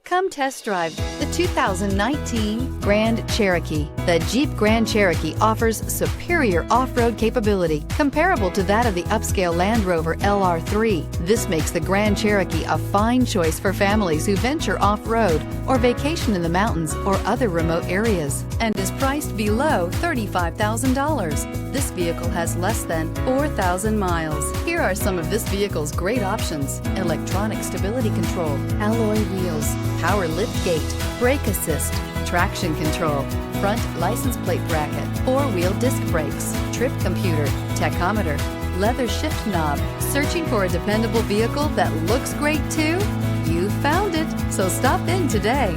Come test drive the 2019 Grand Cherokee. The Jeep Grand Cherokee offers superior off-road capability comparable to that of the upscale Land Rover LR3. This makes the Grand Cherokee a fine choice for families who venture off-road or vacation in the mountains or other remote areas, and is priced below $35,000. This vehicle has less than 4,000 miles. Here are some of this vehicle's great options: electronic stability control, alloy wheels, power liftgate, brake assist, traction control, front license plate bracket, four-wheel disc brakes, trip computer, tachometer, leather shift knob. Searching for a dependable vehicle that looks great too? You found it, so stop in today.